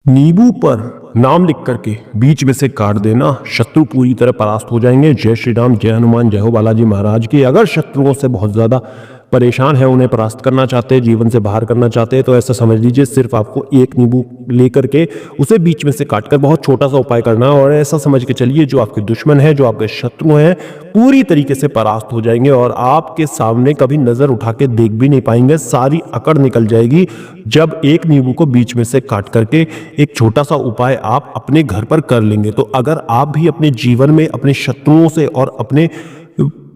नींबू पर नाम लिख करके बीच में से काट देना, शत्रु पूरी तरह परास्त हो जाएंगे। जय श्री राम, जय हनुमान, जय हो बालाजी महाराज की। अगर शत्रुओं से बहुत ज्यादा परेशान है, उन्हें परास्त करना चाहते हैं, जीवन से बाहर करना चाहते हैं, तो ऐसा समझ लीजिए सिर्फ आपको एक नींबू लेकर के उसे बीच में से काटकर बहुत छोटा सा उपाय करना है। और ऐसा समझ के चलिए जो आपके दुश्मन है, जो आपके शत्रु हैं, पूरी तरीके से परास्त हो जाएंगे और आपके सामने कभी नजर उठा के देख भी नहीं पाएंगे। सारी अकड़ निकल जाएगी जब एक नींबू को बीच में से काट करके एक छोटा सा उपाय आप अपने घर पर कर लेंगे। तो अगर आप भी अपने जीवन में अपने शत्रुओं से और अपने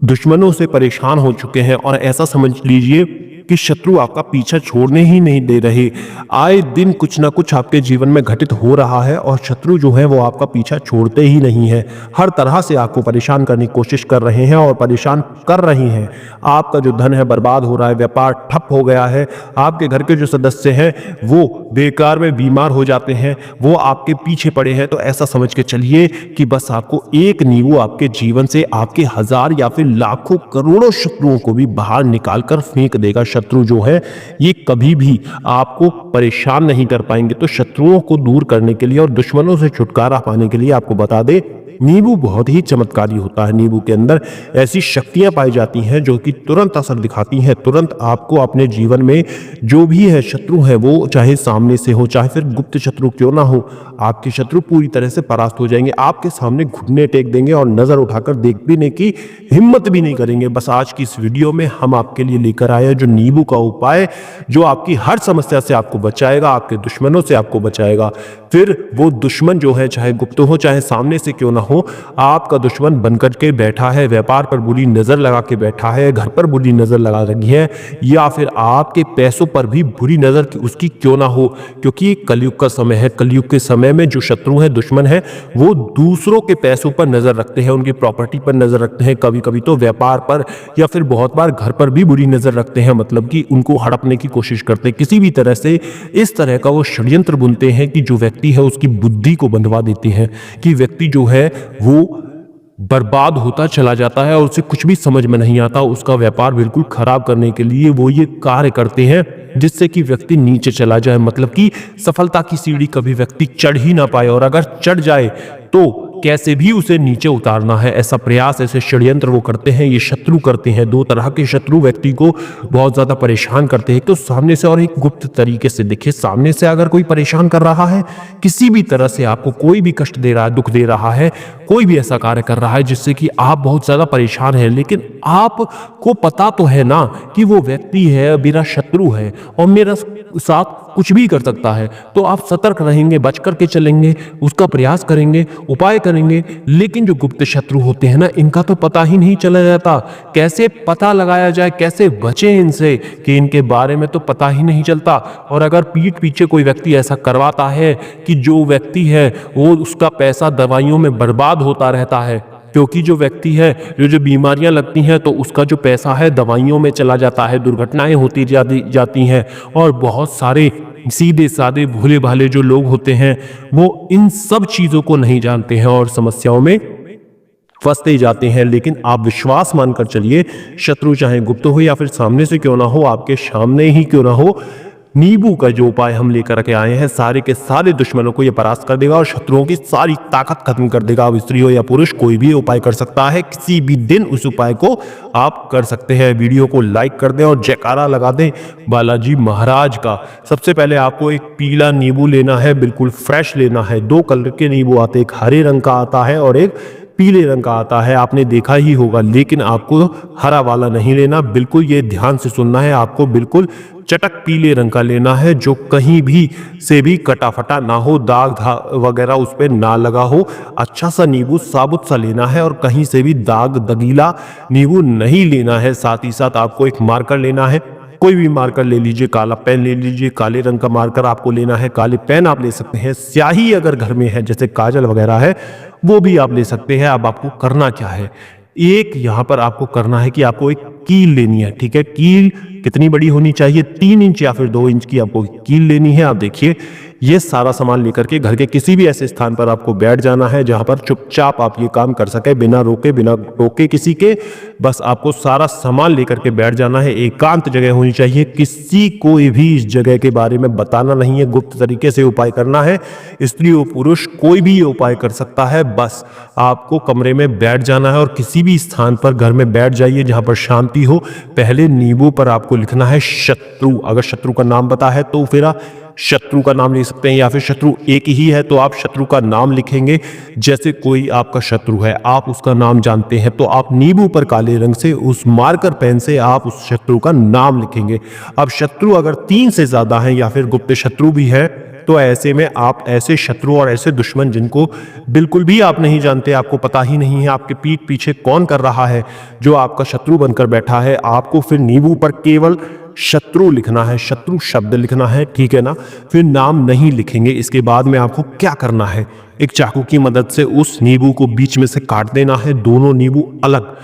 दुश्मनों से परेशान हो चुके हैं और ऐसा समझ लीजिए कि शत्रु आपका पीछा छोड़ने ही नहीं दे रहे, आए दिन कुछ ना कुछ आपके जीवन में घटित हो रहा है और शत्रु जो है वो आपका पीछा छोड़ते ही नहीं है, हर तरह से आपको परेशान करने की कोशिश कर रहे हैं और परेशान कर रही हैं। आपका जो धन है बर्बाद हो रहा है, व्यापार ठप हो गया है, आपके घर के जो सदस्य हैं वो बेकार में बीमार हो जाते हैं, वो आपके पीछे पड़े हैं। तो ऐसा समझ के चलिए कि बस आपको एक नींबू आपके जीवन से आपके हजार या फिर लाखों करोड़ों शत्रुओं को भी बाहर निकाल कर फेंक देगा। शत्रु जो है ये कभी भी आपको परेशान नहीं कर पाएंगे। तो शत्रुओं को दूर करने के लिए और दुश्मनों से छुटकारा पाने के लिए आपको बता दे, नींबू बहुत ही चमत्कारी होता है। नींबू के अंदर ऐसी शक्तियां पाई जाती हैं जो कि तुरंत असर दिखाती हैं। तुरंत आपको अपने जीवन में जो भी है शत्रु है, वो चाहे सामने से हो चाहे फिर गुप्त शत्रु क्यों ना हो, आपके शत्रु पूरी तरह से परास्त हो जाएंगे। आपके सामने घुटने टेक देंगे और नजर उठाकर देखने की हिम्मत भी नहीं करेंगे। बस आज की इस वीडियो में हम आपके लिए लेकर आए हैं जो नींबू का उपाय, जो आपकी हर समस्या से आपको बचाएगा, आपके दुश्मनों से आपको बचाएगा। फिर वो दुश्मन जो है चाहे गुप्त हो चाहे सामने से क्यों ना हो, आपका दुश्मन बनकर के बैठा है, व्यापार पर बुरी नजर लगा के बैठा है, घर पर बुरी नजर लगा रही है, या फिर आपके पैसों पर भी बुरी नजर उसकी क्यों ना हो, क्योंकि कलयुग का समय है। कलयुग के समय में जो शत्रु है, दुश्मन है, वो दूसरों के पैसों पर नजर रखते हैं, उनकी प्रॉपर्टी पर नजर रखते हैं, कभी कभी तो व्यापार पर या फिर बहुत बार घर पर भी बुरी नजर रखते हैं। मतलब कि उनको हड़पने की कोशिश करते हैं, किसी भी तरह से इस तरह का वो षड्यंत्र बुनते हैं कि जो व्यक्ति है उसकी बुद्धि को बंधवा देते हैं, कि व्यक्ति जो है वो बर्बाद होता चला जाता है और उसे कुछ भी समझ में नहीं आता। उसका व्यापार बिल्कुल खराब करने के लिए वो ये कार्य करते हैं जिससे कि व्यक्ति नीचे चला जाए। मतलब कि सफलता की सीढ़ी कभी व्यक्ति चढ़ ही ना पाए, और अगर चढ़ जाए तो कैसे भी उसे नीचे उतारना है, ऐसा प्रयास, ऐसे षड्यंत्र वो करते हैं, ये शत्रु करते हैं। दो तरह के शत्रु व्यक्ति को बहुत ज्यादा परेशान करते हैं, तो सामने से और एक गुप्त तरीके से। देखिए, सामने से अगर कोई परेशान कर रहा है, किसी भी तरह से आपको कोई भी कष्ट दे रहा है, दुख दे रहा है, कोई भी ऐसा कार्य कर रहा है जिससे कि आप बहुत ज्यादा परेशान हैं, लेकिन आपको पता तो है ना कि वो व्यक्ति है, मेरा शत्रु है और मेरा साथ कुछ भी कर सकता है, तो आप सतर्क रहेंगे, बच करके चलेंगे, उसका प्रयास करेंगे, उपाय करेंगे। लेकिन जो गुप्त शत्रु होते हैं ना, इनका तो पता ही नहीं चला जाता। कैसे पता लगाया जाए, कैसे बचे इनसे, कि इनके बारे में तो पता ही नहीं चलता। और अगर पीठ पीछे कोई व्यक्ति ऐसा करवाता है कि जो व्यक्ति है वो उसका पैसा दवाइयों में बर्बाद होता रहता है, क्योंकि जो व्यक्ति है जो बीमारियां लगती हैं तो उसका जो पैसा है दवाइयों में चला जाता है, दुर्घटनाएं होती जाती हैं, और बहुत सारे सीधे साधे भोले भाले जो लोग होते हैं वो इन सब चीजों को नहीं जानते हैं और समस्याओं में फंसते जाते हैं। लेकिन आप विश्वास मानकर चलिए, शत्रु चाहे गुप्त हो या फिर सामने से क्यों ना हो, आपके सामने ही क्यों ना हो, नींबू का जो उपाय हम लेकर के आए हैं सारे के सारे दुश्मनों को ये परास्त कर देगा और शत्रुओं की सारी ताकत खत्म कर देगा। अब स्त्री हो या पुरुष, कोई भी उपाय कर सकता है, किसी भी दिन उस उपाय को आप कर सकते हैं। वीडियो को लाइक कर दें और जयकारा लगा दें बालाजी महाराज का। सबसे पहले आपको एक पीला नींबू लेना है, बिल्कुल फ्रेश लेना है। दो कलर के नींबू आते हैं, एक हरे रंग का आता है और एक पीले रंग का आता है, आपने देखा ही होगा, लेकिन आपको हरा वाला नहीं लेना। बिल्कुल ये ध्यान से सुनना है, आपको बिल्कुल चटक पीले रंग का लेना है, जो कहीं भी से भी कटा फटा ना हो, दाग वगैरह उस पर ना लगा हो। अच्छा सा नींबू साबुत सा लेना है और कहीं से भी दाग दगीला नींबू नहीं लेना है। साथ ही साथ आपको एक मार्कर लेना है, कोई भी मार्कर ले लीजिए, काला पेन ले लीजिए, काले रंग का मार्कर आपको लेना है, काले पेन आप ले सकते हैं, स्याही अगर घर में है जैसे काजल वगैरह है वो भी आप ले सकते हैं। अब आपको करना क्या है, एक यहाँ पर आपको करना है कि आपको एक कील लेनी है, ठीक है। कील कितनी बड़ी होनी चाहिए, 3 इंच या फिर 2 इंच की आपको कील लेनी है। आप देखिए ये सारा सामान लेकर के घर के किसी भी ऐसे स्थान पर आपको बैठ जाना है जहां पर चुपचाप आप ये काम कर सके, बिना रोके बिना टोके किसी के। बस आपको सारा सामान लेकर के बैठ जाना है। एकांत जगह होनी चाहिए, किसी को भी इस जगह के बारे में बताना नहीं है, गुप्त तरीके से उपाय करना है। स्त्री हो पुरुष कोई भी ये उपाय कर सकता है। बस आपको कमरे में बैठ जाना है और किसी भी स्थान पर घर में बैठ जाइए जहां पर शांति हो। पहले नींबू पर आपको लिखना है शत्रु। अगर शत्रु का नाम पता है तो फिर शत्रु का नाम ले सकते हैं, या फिर शत्रु एक ही है तो आप शत्रु का नाम लिखेंगे। जैसे कोई आपका शत्रु है, आप उसका नाम जानते हैं, तो आप नींबू पर काले रंग से उस मार्कर पेन से आप उस शत्रु का नाम लिखेंगे। अब शत्रु अगर 3 से ज्यादा है या फिर गुप्त शत्रु भी है, तो ऐसे में आप ऐसे शत्रु और ऐसे दुश्मन जिनको बिल्कुल भी आप नहीं जानते, आपको पता ही नहीं है आपके पीठ पीछे कौन कर रहा है, जो आपका शत्रु बनकर बैठा है, आपको फिर नींबू पर केवल शत्रु लिखना है, शत्रु शब्द लिखना है, ठीक है ना। फिर नाम नहीं लिखेंगे। इसके बाद में आपको क्या करना है, एक चाकू की मदद से उस नींबू को बीच में से काट देना है। दोनों नींबू अलग,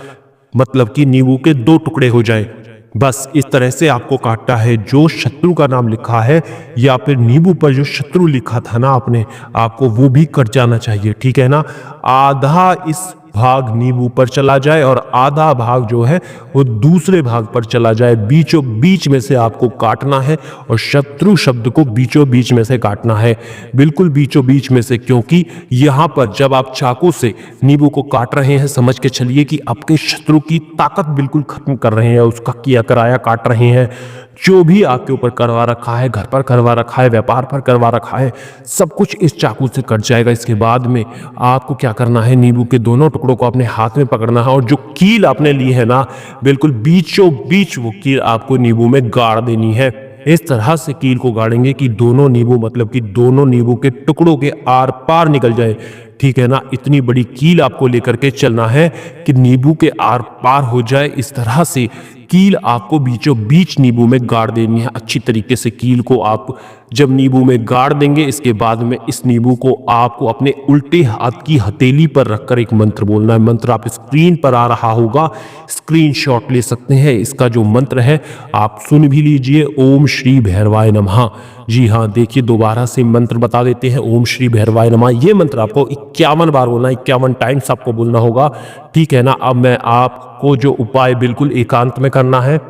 मतलब कि नींबू के 2 टुकड़े हो जाए। बस इस तरह से आपको काटना है। जो शत्रु का नाम लिखा है या फिर नींबू पर जो शत्रु लिखा था ना आपने, आपको वो भी कट जाना चाहिए, ठीक है ना। आधा इस भाग नींबू पर चला जाए और आधा भाग जो है वो दूसरे भाग पर चला जाए। बीचों बीच में से आपको काटना है और शत्रु शब्द को बीचों बीच में से काटना है, बिल्कुल बीचों बीच में से। क्योंकि यहां पर जब आप चाकू से नींबू को काट रहे हैं, समझ के चलिए कि आपके शत्रु की ताकत बिल्कुल खत्म कर रहे हैं, उसका किया कराया काट रहे हैं। जो भी आपके ऊपर करवा रखा है, घर पर करवा रखा है, व्यापार पर करवा रखा है, सब कुछ इस चाकू से कट जाएगा। इसके बाद में आपको क्या करना है, नींबू के दोनों टुकड़ों को अपने हाथ में पकड़ना है और जो कील आपने ली है ना, बिल्कुल बीचों बीच वो कील आपको नींबू में गाड़ देनी है। इस तरह से कील को गाड़ेंगे कि दोनों नींबू, मतलब कि दोनों नींबू के टुकड़ों के आर पार निकल जाए, ठीक है ना। इतनी बड़ी कील आपको लेकर के चलना है कि नींबू के आर पार हो जाए। इस तरह से कील आपको बीचों बीच नींबू में गाड़ देनी है। अच्छी तरीके से कील को आप जब नींबू में गाड़ देंगे, इसके बाद में इस नींबू को आपको अपने उल्टे हाथ की हथेली पर रखकर एक मंत्र बोलना है। मंत्र आप स्क्रीन पर आ रहा होगा, स्क्रीनशॉट ले सकते हैं। इसका जो मंत्र है आप सुन भी लीजिए, ओम श्री भैरवाय नमः। जी हाँ, देखिए दोबारा से मंत्र बता देते हैं, ओम श्री भैरवाय नमः। ये मंत्र आपको 51 बार बोलना है, 51 टाइम्स आपको बोलना होगा, ठीक है ना। अब मैं आपको जो उपाय बिल्कुल एकांत में करना है,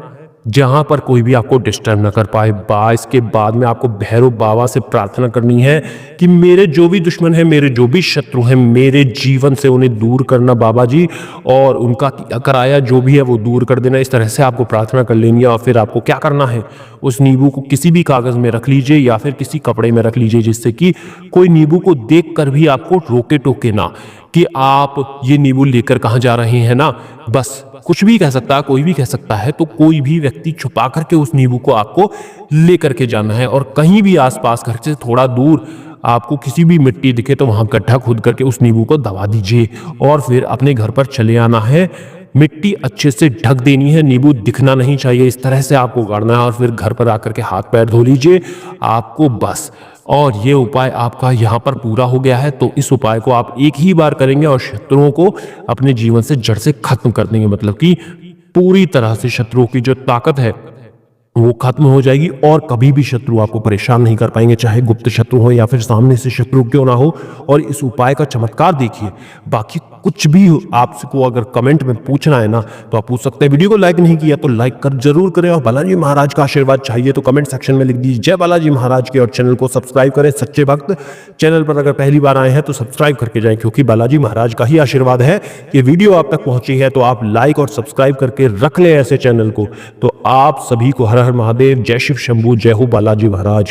जहां पर कोई भी आपको डिस्टर्ब न कर पाए। इसके बाद में आपको भैरव बाबा से प्रार्थना करनी है कि मेरे जो भी दुश्मन है, मेरे जो भी शत्रु हैं, मेरे जीवन से उन्हें दूर करना बाबा जी, और उनका कराया जो भी है वो दूर कर देना। इस तरह से आपको प्रार्थना कर लेनी है। और फिर आपको क्या करना है, उस नींबू को किसी भी कागज में रख लीजिए या फिर किसी कपड़े में रख लीजिए, जिससे कि कोई नींबू को देख कर भी आपको रोके टोके ना कि आप ये नींबू लेकर कहाँ जा रहे हैं ना। बस कुछ भी कह सकता है, कोई भी कह सकता है, तो कोई भी व्यक्ति छुपा करके उस नींबू को आपको लेकर के जाना है। और कहीं भी आसपास घर से थोड़ा दूर आपको किसी भी मिट्टी दिखे तो वहां गड्ढा खोद करके उस नींबू को दबा दीजिए और फिर अपने घर पर चले आना है। मिट्टी अच्छे से ढक देनी है, नींबू दिखना नहीं चाहिए। इस तरह से आपको गाड़ना है और फिर घर पर आकर के हाथ पैर धो लीजिए आपको, बस। और ये उपाय आपका यहाँ पर पूरा हो गया है। तो इस उपाय को आप एक ही बार करेंगे और शत्रुओं को अपने जीवन से जड़ से खत्म कर देंगे, मतलब कि पूरी तरह से शत्रुओं की जो ताकत है वो खत्म हो जाएगी और कभी भी शत्रु आपको परेशान नहीं कर पाएंगे, चाहे गुप्त शत्रु हो या फिर सामने से शत्रु क्यों ना हो। और इस उपाय का चमत्कार देखिए। बाकी कुछ भी आपको अगर कमेंट में पूछना है ना तो आप पूछ सकते हैं। वीडियो को लाइक नहीं किया तो लाइक कर जरूर करें और बालाजी महाराज का आशीर्वाद चाहिए तो कमेंट सेक्शन में लिख दीजिए जय बालाजी महाराज के, और चैनल को सब्सक्राइब करें। सच्चे भक्त चैनल पर अगर पहली बार आए हैं तो सब्सक्राइब करके जाएं, क्योंकि बालाजी महाराज का ही आशीर्वाद है कि वीडियो आप तक पहुंची है। तो आप लाइक और सब्सक्राइब करके रख लें ऐसे चैनल को। तो आप सभी को हर हर महादेव, जय शिव शंभू, जय हो बालाजी महाराज।